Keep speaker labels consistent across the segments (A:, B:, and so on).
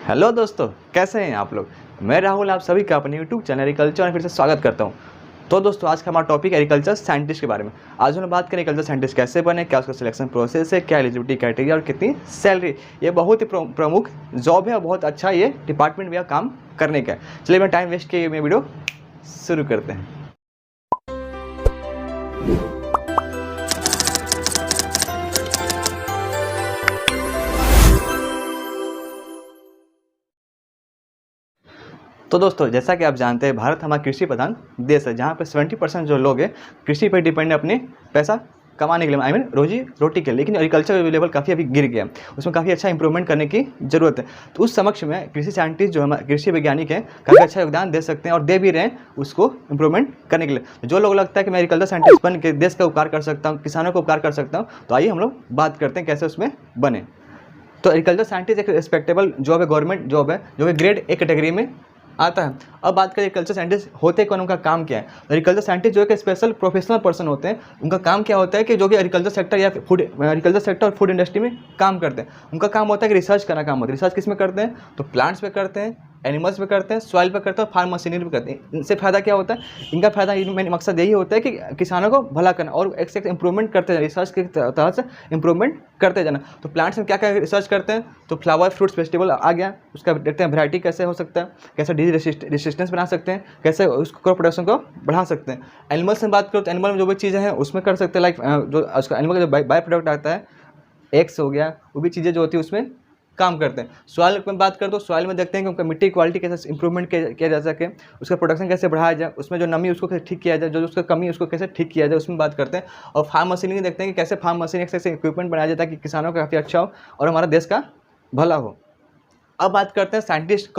A: Hello दोस्तों, कैसे हैं आप लोग। मैं राहुल आप सभी का अपने यूट्यूब चैनल एग्रीकल्चर में फिर से स्वागत करता हूं। तो दोस्तों, आज का हमारा टॉपिक एग्रीकल्चर साइंटिस्ट के बारे में। आज हम बात करें एग्रीकल्चर साइंटिस्ट कैसे बने, क्या उसका सिलेक्शन प्रोसेस है, क्या एलिजिबिलिटी क्राइटेरिया और कितनी सैलरी। ये बहुत ही प्रमुख जॉब है और बहुत अच्छा ये डिपार्टमेंट में काम करने का है। चलिए मैं टाइम वेस्ट किए वीडियो शुरू करते हैं। तो दोस्तों, जैसा कि आप जानते हैं, भारत हमारा कृषि प्रधान देश है, जहाँ पे 70% जो लोग हैं कृषि पर डिपेंड है अपने पैसा कमाने के लिए, रोजी रोटी के लिए। लेकिन एग्रीकल्चर लेवल काफ़ी अभी गिर गया, उसमें काफ़ी अच्छा इंप्रूवमेंट करने की ज़रूरत है। तो उस समक्ष में कृषि साइंटिस्ट जो हमारे कृषि वैज्ञानिक हैं काफ़ी अच्छा योगदान दे सकते हैं और दे भी रहे हैं उसको इंप्रूवमेंट करने के लिए। जो लोग लगता है कि मैं एग्रीकल्चर साइंटिस्ट बन के देश का उपकार कर सकता हूँ, किसानों को उपकार कर सकता हूँ, तो आइए हम लोग बात करते हैं कैसे उसमें बने। तो एग्रीकल्चर साइंटिस्ट एक रिस्पेक्टेबल जॉब है, गवर्नमेंट जॉब है, जो कि ग्रेड ए कैटेगरी में आता है। अब बात करें एग्रीकल्चर साइंटिस्ट होते कौन, उनका काम क्या है। एग्रीकल्चर साइंटिस्ट जो है स्पेशल प्रोफेशनल पर्सन होते हैं। उनका काम क्या होता है कि जो कि एग्रीकल्चर सेक्टर या एग्रीकल्चर सेक्टर और फूड इंडस्ट्री में काम करते हैं। उनका काम होता है कि रिसर्च करना काम होता है। रिसर्च किस में करते हैं, तो प्लांट्स पे करते हैं, एनिमल्स पे करते हैं, सॉइल पे करते हैं और फार्म मशीनरी पे करते हैं। इनसे फ़ायदा क्या होता है, इनका फ़ायदा मेन मकसद यही होता है कि किसानों को भला करना और एक से एक इंप्रूवमेंट करते जाना, रिसर्च के तहत से इंप्रूवमेंट करते जाना। तो प्लांट्स में क्या क्या रिसर्च करते हैं, तो फ्लावर फ्रूट्स वेजिटेबल आ गया, उसका देखते हैं वैरायटी कैसे हो सकता है, कैसे डिजीज रेसिस्टेंस बना सकते हैं, कैसे उसको क्रॉप प्रोडक्शन को बढ़ा सकते हैं। एनिमल्स में बात करो तो एनिमल में जो भी चीज़ें हैं उसमें कर सकते हैं, लाइक जो उसका एनिमल का जो बाय प्रोडक्ट आता है, एग्स हो गया, वो भी चीज़ें जो होती है उसमें काम करते हैं। सॉइल में बात करें तो सॉइल में देखते हैं कि उनका मिट्टी की क्वालिटी कैसे इंप्रूवमेंट किया जा सके, उसका प्रोडक्शन कैसे बढ़ाया जाए, उसमें जो नमी उसको कैसे ठीक किया जाए, जो उसका कमी उसको कैसे ठीक किया जाए, उसमें बात करते हैं। और फार्म मशीनिंग देखते हैं कि कैसे फार्म मशीन ऐसे इक्विपमेंट बनाया जाता है कि किसानों का काफ़ी अच्छा हो और हमारा देश का भला हो। अब बात करते हैं साइंटिस्ट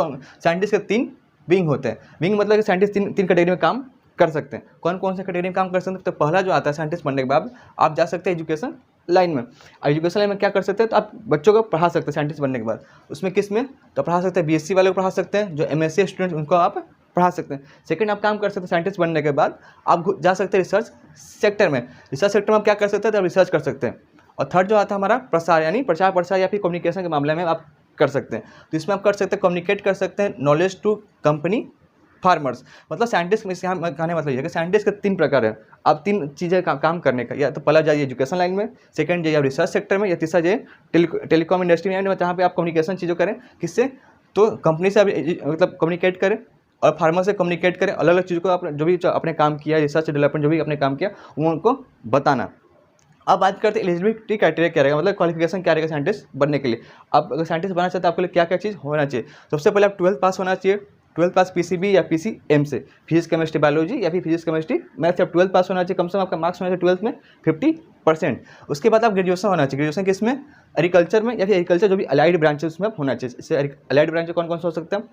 A: के 3 विंग होते हैं। विंग मतलब कि साइंटिस्ट तीन कैटेगरी में काम कर सकते हैं। कौन कौन से कैटेगरी में काम कर सकते हैं, तो पहला जो आता है साइंटिस्ट बनने के बाद आप जा सकते हैं एजुकेशन लाइन में। एजुकेशन लाइन में क्या कर सकते हैं, तो आप बच्चों को पढ़ा सकते हैं साइंटिस्ट बनने के बाद। उसमें किस में, तो पढ़ा सकते हैं बीएससी वाले को पढ़ा सकते हैं, जो एमएससी स्टूडेंट उनको आप पढ़ा सकते हैं। सेकंड, आप काम कर सकते हैं साइंटिस्ट बनने के बाद आप जा सकते हैं रिसर्च सेक्टर में। रिसर्च सेक्टर में आप क्या कर सकते हैं, तो आप रिसर्च कर सकते हैं। और थर्ड जो आता है हमारा प्रसार, यानी प्रचार प्रसार या फिर कम्युनिकेशन के मामले में आप कर सकते हैं। तो इसमें आप कर सकते हैं कम्युनिकेट कर सकते हैं नॉलेज टू कंपनी फार्मर्स। मतलब साइंटिस्ट में यहाँ कहने मतलब ये है कि साइंटिस्ट के 3 प्रकार है। आप 3 चीज़ें काम करने का, या तो पहला जाइए एजुकेशन लाइन में, सेकंड जाइए आप रिसर्च सेक्टर में, या तीसरा जाइए टेलीकॉम इंडस्ट्री में, यानी जहाँ पे आप कम्युनिकेशन चीज़ों करें, किससे, तो कंपनी से आप मतलब कम्युनिकेट करें और फार्मर से कम्युनिकेट करें। अलग अलग चीज़ों को आप जो भी अपने काम किया, रिसर्च डेवलपमेंट जो भी अपने काम किया वो उनको बताना। अब बात करते हैं एलिजिबिलिटी क्राइटेरिया क्या रहेगा, मतलब क्वालिफिकेशन क्या रहेगा साइंटिस्ट बनने के लिए। आप अगर साइंटिस्ट बनना चाहते हैं आपके लिए क्या क्या चीज़ होना चाहिए। सबसे पहले आप 12th पास होना चाहिए, 12th पास पीसीबी या पीसीएम से, फिजिक्स केमिस्ट्री बायोलॉजी या फिर फिजिक्स केमिस्ट्री मैथ्स। आप 12th पास होना चाहिए, कम से कम आपका मार्क्स होना चाहिए 12th में 50%। उसके बाद आप ग्रेजुएशन होना चाहिए। ग्रेजुएशन किस में, एग्रीकल्चर में या फिर एग्रीकल्चर जो भी अलाइड ब्रांचेस उसमें आप होना चाहिए। इससे अलाइड ब्रांच कौन कौन से हो सकते हैं,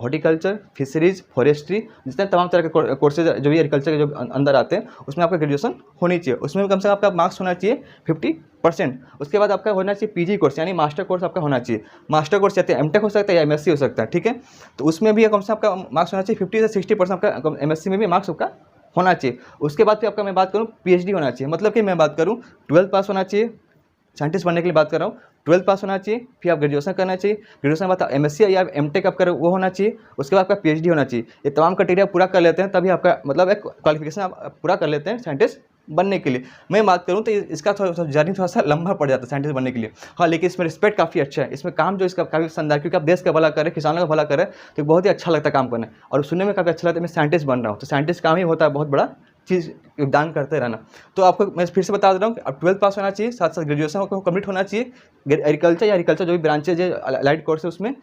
A: हॉर्टिकल्चर, फिशरीज, फॉरेस्ट्री, जितने तमाम तरह के कोर्सेज जो भी एग्रीकल्चर के जो अंदर आते हैं उसमें आपका ग्रेजुएशन होनी चाहिए। उसमें कम से कम आपका मार्क्स होना चाहिए 50%। उसके बाद आपका होना चाहिए पीजी कोर्स, यानी मास्टर कोर्स आपका होना चाहिए। मास्टर कोर्स या एमटेक हो सकता है या एमएससी हो सकता है, ठीक है। तो उसमें भी कम से आपका मार्क्स होना चाहिए 50 से 60% आपका एमएससी में भी मार्क्स आपका होना चाहिए। उसके बाद फिर आपका मैं बात करूँ पीएचडी होना चाहिए। मतलब कि मैं बात करूँ 12th पास होना चाहिए, साइंटिस्ट बनने के लिए बात कर रहा हूँ, 12th पास होना चाहिए, फिर आप ग्रेजुएशन करना चाहिए। ग्रेजुएशन के बाद एमएससी या एमटेक आप करें वो होना चाहिए। उसके बाद आपका पीएचडी होना चाहिए। ये तमाम क्राइटेरिया पूरा कर लेते हैं तभी आपका मतलब एक क्वालिफिकेशन आप पूरा कर लेते हैं साइंटिस्ट बनने के लिए। मैं बात करूँ तो इसका थोड़ा जर्नी थोड़ा सा लंबा पड़ जाता है साइंटिस्ट बनने के लिए। हाँ, लेकिन इसमें रिस्पेक्ट काफ़ी अच्छा है, इसमें काम जो इसका काफ़ी शानदार, क्योंकि आप देश का भला करें, किसानों का भला करें, तो बहुत ही अच्छा लगता है काम करना और सुनने में काफ़ी अच्छा लगता है। मैं साइंटिस्ट बन रहा हूँ, तो साइंटिस्ट काम ही होता है बहुत बड़ा चीज़ योगदान करते रहना। तो आपको मैं फिर से बता दे रहा हूँ कि आप 12th पास होना चाहिए, साथ साथ ग्रेजुएशन को कंप्लीट होना चाहिए। एग्रीकल्चर या एग्रीकल्चर जो भी ब्रांचेज है अलाइड कोर्स है उसमें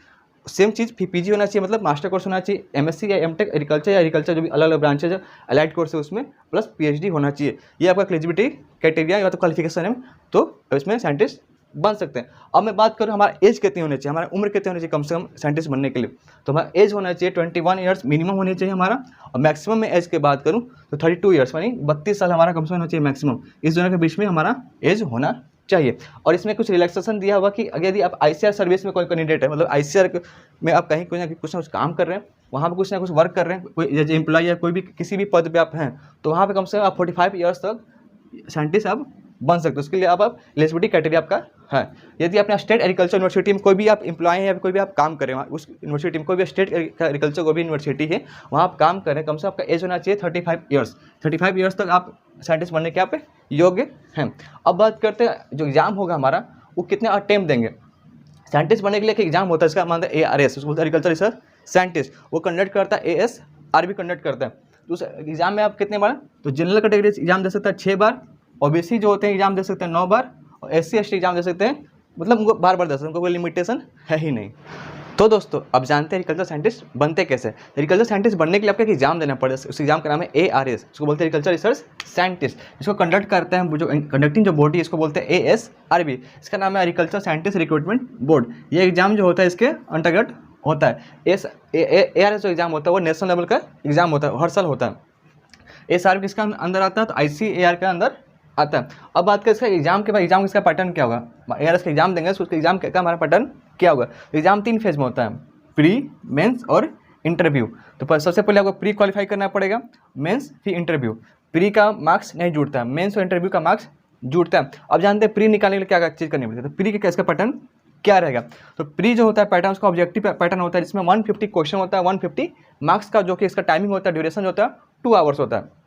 A: सेम चीज़ पीजी होना चाहिए, मतलब मास्टर कोर्स होना चाहिए। एमएससी या एमटेक एग्रीकल्चर या एग्रीकल्चर जो भी अलग अलग ब्रांचेज है अलाइड कोर्स है उसमें प्लस पीएचडी होना चाहिए। ये आपका एलिजिबिलिटी क्राइटेरिया या तो क्वालिफिकेशन है, तो इसमें साइंटिस्ट बन सकते हैं। अब मैं बात करूँ हमारा एज कितनी होनी चाहिए, हमारा उम्र कितनी होनी चाहिए कम से कम साइंटिस्ट बनने के लिए। तो हमारा एज होना चाहिए 21 ईयर्स मिनिमम होनी चाहिए हमारा, और मैक्सिमम में एज की बात करूँ तो 32 ईयर्स यानी 32 साल हमारा कम से कम होना चाहिए मैक्सिमम। इस दोनों के बीच में हमारा एज होना चाहिए। और इसमें कुछ रिलैक्सेशन दिया हुआ कि अगर यदि आप आईसीआर सर्विस में कोई कैंडिडेट है, मतलब आईसीआर में आप कहीं कोई ना कुछ ना कुछ काम कर रहे हैं, वहाँ पे कुछ ना कुछ वर्क कर रहे हैं, कोई एज एम्प्लॉय या कोई भी किसी भी पद पे आप हैं, तो वहाँ पे कम से कम आप 45 ईयर्स तक साइंटिस्ट आप बन सकते हो। उसके लिए आप एलिजिबिलिटी क्राइटेरिया आपका है। यदि अपना स्टेट एग्रीकल्चर यूनिवर्सिटी में कोई भी आप एम्प्लॉय हैं या कोई भी आप काम करें वहाँ उस यूनिवर्सिटी में, कोई भी स्टेट एग्रीकल्चर कोई भी यूनिवर्सिटी है वहाँ आप काम करें, कम से कम आपका एज होना चाहिए 35 ईयर्स। 35 ईयर्स तक आप साइंटिस्ट बनने के आप योग्य हैं। अब बात करते हैं जो एग्ज़ाम होगा हमारा वो कितने अटेम्प्ट देंगे। साइंटिस्ट बनने के लिए एक एग्जाम होता है, इसका मानते हैं ARS, उसको बोलते हैं एग्रीकल्चर रिसर्च साइंटिस्ट, वो कंडक्ट करता है। ASRB कंडक्ट करता है। तो उस एग्जाम में आप कितने बार, तो जनरल कैटेगरी एग्जाम दे सकता है 6 बार, OBC जो होते हैं एग्जाम दे सकते हैं 9 बार, और SC ST एग्जाम दे सकते हैं, मतलब उनको बार बार दे सकते हैं, उनको कोई लिमिटेशन है ही नहीं। तो दोस्तों अब जानते हैं एग्रीकल्चर साइंटिस्ट बनते कैसे। एग्रीकल्चर साइंटिस्ट बनने के लिए आपको एक एग्जाम देना पड़ेगा, उस एग्जाम का नाम है ARS, उसको बोलते हैं एग्रीकल्चर रिसर्च साइंटिस्ट। इसको कंडक्ट करते हैं जो कंडक्टिंग जो बॉडी इसको बोलते हैं ASRB, इसका नाम है एग्रीकल्चर साइंटिस्ट रिक्रूटमेंट बोर्ड। ये एग्जाम जो होता है इसके अंतर्गत होता है। ARS जो एग्जाम होता है वो नेशनल लेवल का एग्जाम होता है, हर साल होता है। ASRB किसका अंदर आता है, तो ICAR के अंदर आता है। अब बात करें इसका एग्जाम के बाद, एग्जाम इसका पैटर्न क्या होगा। ARS का एग्जाम देंगे, उसका एग्जाम का हमारा पैटर्न क्या होगा। एग्जाम 3 फेज में होता है, प्री, मेंस और इंटरव्यू। तो सबसे पहले आपको प्री क्वालिफाई करना पड़ेगा, मेंस फिर इंटरव्यू। प्री का मार्क्स नहीं जुड़ता है, मेंस और इंटरव्यू का मार्क्स जुड़ता है। अब जानते हैं प्री निकालने के लिए क्या चीज़ करनी पड़ती है। तो प्री का इसका पैटर्न क्या रहेगा। तो प्री जो होता है पैटर्न, उसका ऑब्जेक्टिव पैटर्न होता है जिसमें 150 क्वेश्चन होता है, 150 मार्क्स का, जो कि इसका टाइमिंग होता है, ड्यूरेशन जो होता है 2 आवर्स होता है।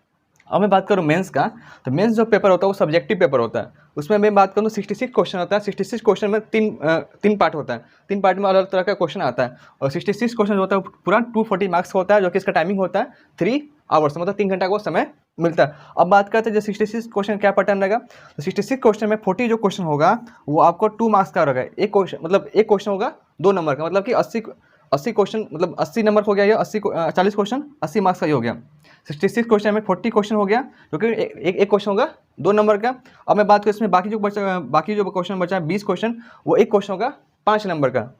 A: अब मैं बात करूँ मेंस का, तो मेंस जो पेपर होता है वो सब्जेक्टिव पेपर होता है। उसमें मैं बात करूँ तो 66 क्वेश्चन होता है। 66 क्वेश्चन में तीन पार्ट होता है, 3 पार्ट में अलग अलग तरह का क्वेश्चन आता है। और 66 क्वेश्चन जो होता है पूरा 240 मार्क्स होता है, जो कि इसका टाइमिंग होता है 3 आवर्स, मतलब 3 घंटा का समय मिलता है। अब बात करते हैं जो 66 क्वेश्चन क्या पैटर्न रहेगा। तो 66 क्वेश्चन में 40 जो क्वेश्चन होगा वो आपको 2 मार्क्स का रहेगा। एक क्वेश्चन मतलब एक क्वेश्चन होगा 2 नंबर का, मतलब कि 80 क्वेश्चन, मतलब 80 नंबर हो गया, या 40 क्वेश्चन 80 मार्क्स का ही हो गया। 66 क्वेश्चन में 40 क्वेश्चन हो गया, क्योंकि एक क्वेश्चन होगा 2 नंबर का। अब मैं बात करूँ इसमें बाकी जो क्वेश्चन बचा है 20 क्वेश्चन, वो एक क्वेश्चन होगा 5 नंबर का,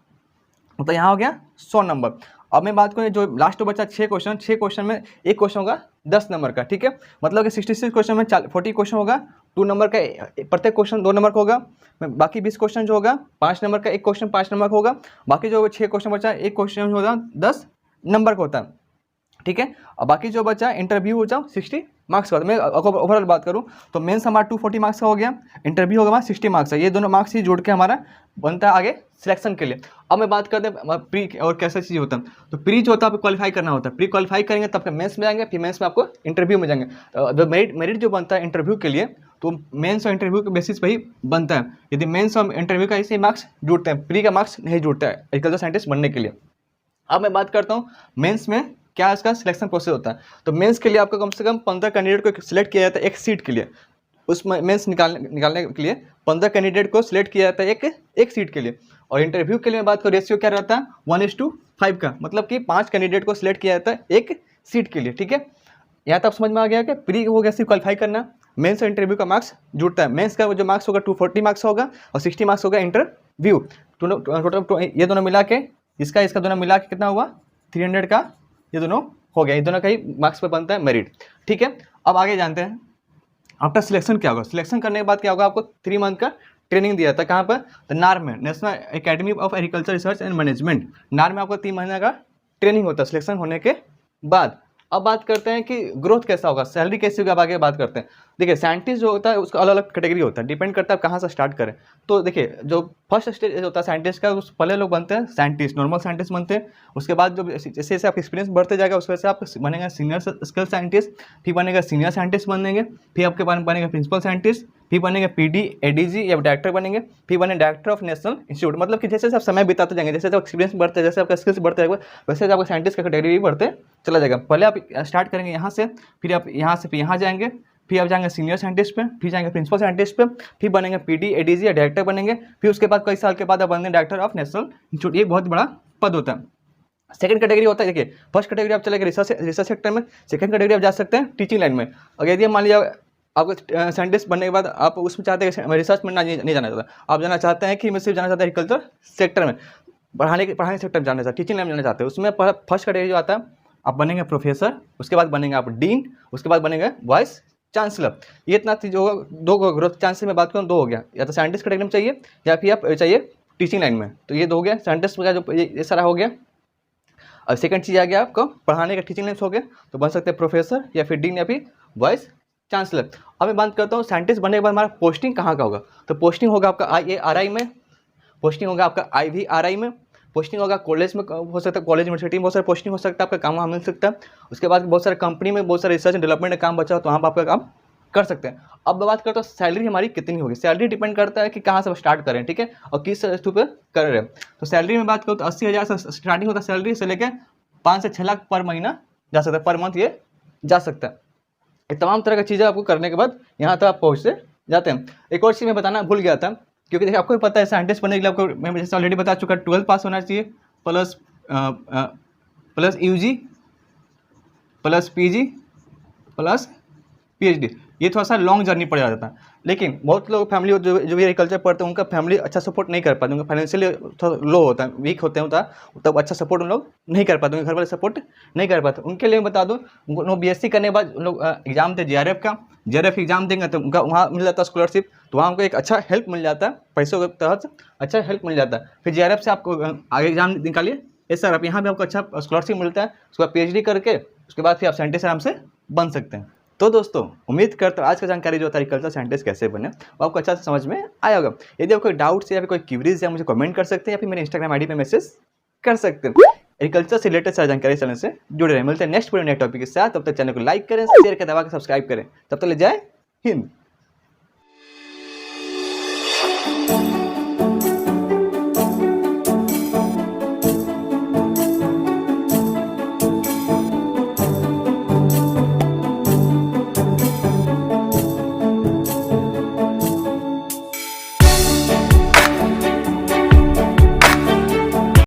A: मतलब यहाँ हो गया 100 नंबर। अब मैं बात करूँ जो लास्ट बचा 6 क्वेश्चन में एक क्वेश्चन होगा 10 नंबर का, ठीक है। मतलब कि 66 क्वेश्चन में 40 क्वेश्चन होगा 2 नंबर का, प्रत्येक क्वेश्चन 2 नंबर का होगा। बाकी 20 क्वेश्चन जो होगा 5 नंबर का, एक क्वेश्चन 5 नंबर का होगा। बाकी जो 6 क्वेश्चन बचा एक क्वेश्चन होगा 10 नंबर का होता है, ठीक है। और बाकी जो बचा इंटरव्यू हो जाओ 60 मार्क्स का। मैं ओवरऑल बात करूँ तो मेंस हमारा 240 मार्क्स का हो गया, इंटरव्यू होगा हमारा 60 मार्क्स का। ये दोनों मार्क्स ही जोड़ के हमारा बनता है आगे सिलेक्शन के लिए। अब मैं बात करते हैं प्री और कैसा चीज़ होता है। तो प्री जो होता है आपको क्वालिफाई करना होता है, प्री क्वालिफाई करेंगे तब आपके मेंस में जाएंगे, फिर मेंस में आपको इंटरव्यू में जाएंगे। तो मेरिट जो बनता है इंटरव्यू के लिए, तो मेंस और इंटरव्यू के बेसिस पर ही बनता है। यदि मेंस और इंटरव्यू का ऐसे मार्क्स जुड़ते हैं, प्री का मार्क्स नहीं जुड़ता है एग्रीकल्चर साइंटिस्ट बनने के लिए। अब मैं बात करता हूँ मेंस में क्या इसका सिलेक्शन प्रोसेस होता है। तो मेंस के लिए आपको कम से कम 15 कैंडिडेट को सिलेक्ट किया जाता है एक सीट के लिए। उस मेंस निकालने के लिए 15 कैंडिडेट को सिलेक्ट किया जाता है एक सीट के लिए। और इंटरव्यू के लिए बात करूँ, रेशियो क्या रहता है 1:5 का, मतलब कि 5 कैंडिडेट को सिलेक्ट किया जाता है एक सीट के लिए, ठीक है। यहाँ तक समझ में आ गया कि प्री हो गया सिर्फ क्वालिफाई करना, मेंस और इंटरव्यू का मार्क्स जुड़ता है। मेंस का जो मार्क्स होगा 240 मार्क्स होगा और 60 मार्क्स होगा इंटरव्यू। टोटल ये दोनों मिला के इसका दोनों मिला के कितना हुआ 300 का, ये दोनों हो गया। ये दोनों का ही मार्क्स पे बनता है मेरिट, ठीक है। अब आगे जानते हैं आफ्टर सिलेक्शन क्या होगा। सिलेक्शन करने के बाद क्या होगा, आपको 3 मंथ का ट्रेनिंग दिया था। कहाँ पर, तो नार में, national academy of agriculture research and management, नार में आपको 3 महीने का ट्रेनिंग होता है सिलेक्शन होने के बाद। अब बात करते हैं कि ग्रोथ कैसा होगा, सैलरी कैसी होगी, अब आगे बात करते हैं। देखिए साइंटिस्ट जो होता है उसका अलग अलग कैटेगरी होता है, डिपेंड करता है कहाँ से स्टार्ट करें। तो देखिए जो फर्स्ट स्टेज होता है साइंटिस्ट का, उस पहले लोग बनते हैं साइंटिस्ट, नॉर्मल साइंटिस्ट बनते हैं। उसके बाद जो जैसे जैसे आप एक्सपीरियंस बढ़ते जाएगा उसके वजह से आप बनेगा सीनियर स्किल साइंटिस्ट, फिर बनेगा सीनियर साइंटिस्ट बनेंगे, फिर आपके बाद बनेगा प्रिंसिपल साइंटिस्ट, फिर बनेंगे PD ADG या डायरेक्टर बनेंगे, फिर बने डायरेक्टर ऑफ नेशनल इंस्टीट्यूट। मतलब कि जैसे आप समय बिताते जाएंगे, जैसे एक्सपीरियंस बढ़ते, जैसे आपका स्किल्स बढ़ते जाएगा, वैसे आपका साइंटिस्ट का कैटेगरी भी बढ़ते चला जाएगा। पहले आप स्टार्ट करेंगे यहाँ से, फिर आप यहाँ से फिर यहाँ जाएंगे, फिर आप जाएंगे सीनियर साइंटिस्ट पे, फिर जाएंगे प्रिंसिपल साइंटिस्ट पे, फिर बनेंगे PD ADG या डायरेक्टर बनेंगे, फिर उसके बाद कई साल के बाद आप बनेंगे डायरेक्टर ऑफ नेशनल इंस्टीट्यूट। ये बहुत बड़ा पद होता है। सेकंड कैटेगरी होता है, देखिए फर्स्ट कैटेगरी आप चलेंगे रिसर्च सेक्टर में, सेकंड कैटेगरी आप जा सकते हैं टीचिंग लाइन में। अगर यदि मान लिया आपको साइंटिस्ट बनने के बाद आप उसमें चाहते हैं कि रिसर्च में नहीं जाना चाहता, आप जाना चाहते हैं कि मैं सिर्फ जाना चाहता है एग्रीकल्चर सेक्टर में, पढ़ाने सेक्टर में जाना चाहते हैं, टीचिंग लाइन में जाना चाहते हैं, उसमें फर्स्ट कैटेगरी जो आता है आप बनेंगे प्रोफेसर, उसके बाद बनेंगे आप डीन, उसके बाद बनेंगे वाइस चांसलर। ये इतना चीज होगा। 2 ग्रोथ चांसेस में बात करूँ 2 हो गया, या तो साइंटिस्ट कैटेगरी में चाहिए या फिर आप चाहिए टीचिंग लाइन में। तो ये 2 हो गया, साइंटिस्ट का जो ये सारा हो गया। अब सेकंड चीज़ आ गया आपको पढ़ाने का, टीचिंग लाइन हो गया, तो बन सकते हैं प्रोफेसर या फिर डीन या फिर वाइस चांसलर। अब मैं बात करता हूँ साइंटिस्ट बनने के बाद हमारा पोस्टिंग कहाँ का होगा। तो पोस्टिंग होगा आपका IARI में, पोस्टिंग होगा आपका IVRI में, पोस्टिंग होगा कॉलेज में, हो सकता है कॉलेज यूनिवर्सिटी में बहुत सारे पोस्टिंग हो सकता है, आपका काम वहाँ मिल सकता है। उसके बाद बहुत सारे कंपनी में बहुत सारे रिसर्च एंड डेवलपमेंट का काम बचा हो तो वहाँ पर आपका काम कर सकते हैं। अब मैं बात करता हूँ सैलरी हमारी कितनी होगी। सैलरी डिपेंड करता है कि कहाँ से स्टार्ट करें, ठीक है, और किस स्टू पे कर रहे हैं। तो सैलरी में बात करूँ तो 80,000 से स्टार्टिंग होता है सैलरी, से लेकर 5 से 6 लाख पर महीना जा सकता है, पर मंथ ये जा सकता है। ये तमाम तरह की चीज़ें आपको करने के बाद यहाँ तक आप पहुँचते जाते हैं। एक और चीज़ मैं बताना भूल गया था, क्योंकि देखिए आपको भी पता है साइंटिस्ट बनने के लिए आपको मैं जैसे ऑलरेडी बता चुका 12th पास होना चाहिए, plus UG plus PG plus PhD। ये थोड़ा सा लॉन्ग जर्नी पड़ जाता है, लेकिन बहुत लोग फैमिली जो भी एग्रीकल्चर पढ़ते हैं उनका फैमिली अच्छा सपोर्ट नहीं कर पाते, उनका फाइनेंशियली थोड़ा लो होता है, वीक होते हैं, तब अच्छा सपोर्ट उन लोग नहीं कर पाते, उनके घर वाले सपोर्ट नहीं कर पाते। उनके लिए बता दूँ, उनको BSc करने के बाद उन लोग एग्जाम थे JRF का, JRF एग्जाम देंगे तो उनका वहाँ मिल जाता है स्कॉलरशिप, तो वहाँ उनको एक अच्छा हेल्प मिल जाता है, पैसों के तहत अच्छा हेल्प मिल जाता है। फिर JRF से आपको आगे एग्जाम निकालिए, यस सर, आप यहाँ भी आपको अच्छा स्कॉलरशिप मिलता है, उसके बाद PhD करके उसके बाद फिर आप साइंटिस्ट आराम से बन सकते हैं। तो दोस्तों उम्मीद करता हूँ आज का जानकारी जो था एग्रीकल्चर साइंटिस्ट कैसे बने वो आपको अच्छा से समझ में आया होगा। यदि आपको कोई डाउट्स या फिर कोई क्यूरीज है मुझे कमेंट कर सकते हैं, या फिर मेरे Instagram ID पे मैसेज कर सकते हैं। एग्रीकल्चर से रिलेटेड सारी जानकारी चैनल से जुड़े रहे। मिलते हैं नेक्स्ट वीडियो नए टॉपिक के साथ। तब तक चैनल को लाइक करें, शेयर करें, दबा के सब्सक्राइब करें। तब तक ले जाए हिंद।